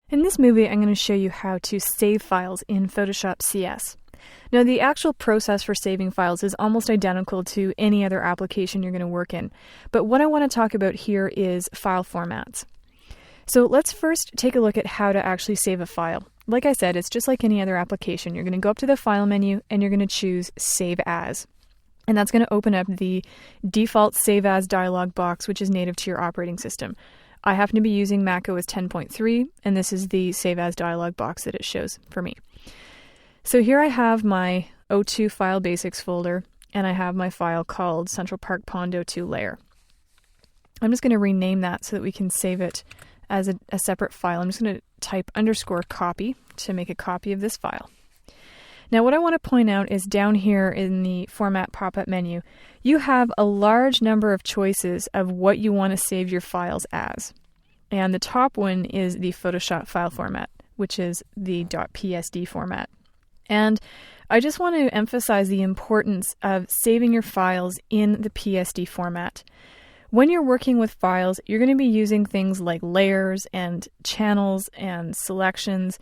In this movie, I'm going to show you how to save files in Photoshop CS. Now, the actual process for saving files is almost identical to any other application you're going to work in, but what I want to talk about here is file formats. So let's first take a look at how to actually save a file. Like I said, it's just like any other application. You're going to go up to the File menu and you're going to choose Save As. And that's going to open up the default Save As dialog box, which is native to your operating system. I happen to be using macOS 10.3, and this is the Save As dialog box that it shows for me. So here I have my O2 File Basics folder, and I have my file called Central Park Pond O2 Layer. I'm just going to rename that so that we can save it as a separate file. I'm just going to type _copy to make a copy of this file. Now what I want to point out is down here in the Format pop-up menu, you have a large number of choices of what you want to save your files as. And the top one is the Photoshop file format, which is the .psd format. And I just want to emphasize the importance of saving your files in the PSD format. When you're working with files, you're going to be using things like layers and channels and selections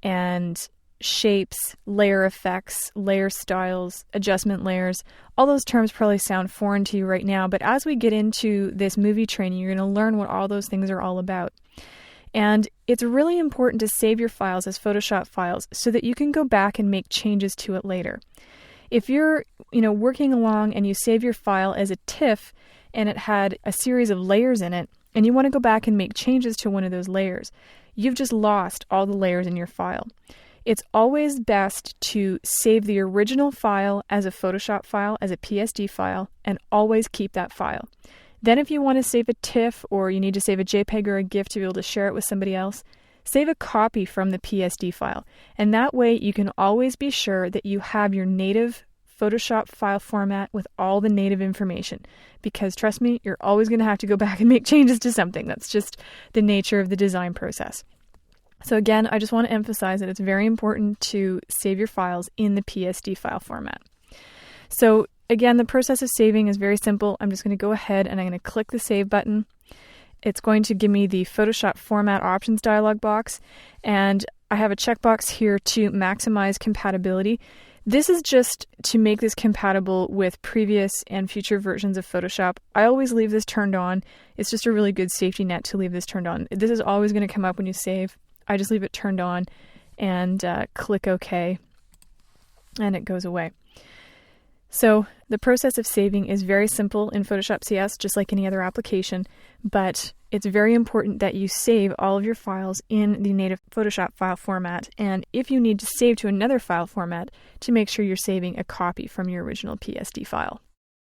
and shapes, layer effects, layer styles, adjustment layers. All those terms probably sound foreign to you right now, but as we get into this movie training, you're going to learn what all those things are all about. And it's really important to save your files as Photoshop files so that you can go back and make changes to it later. If you're, working along and you save your file as a TIFF and it had a series of layers in it, and you want to go back and make changes to one of those layers, you've just lost all the layers in your file. It's always best to save the original file as a Photoshop file, as a PSD file, and always keep that file. Then if you want to save a TIFF or you need to save a JPEG or a GIF to be able to share it with somebody else, save a copy from the PSD file. And that way you can always be sure that you have your native Photoshop file format with all the native information. Because trust me, you're always going to have to go back and make changes to something. That's just the nature of the design process. So again, I just want to emphasize that it's very important to save your files in the PSD file format. So again, the process of saving is very simple. I'm just going to go ahead and I'm going to click the Save button. It's going to give me the Photoshop Format Options dialog box, and I have a checkbox here to maximize compatibility. This is just to make this compatible with previous and future versions of Photoshop. I always leave this turned on. It's just a really good safety net to leave this turned on. This is always going to come up when you save. I just leave it turned on and click OK, and it goes away. So the process of saving is very simple in Photoshop CS, just like any other application, but it's very important that you save all of your files in the native Photoshop file format, and if you need to save to another file format, to make sure you're saving a copy from your original PSD file.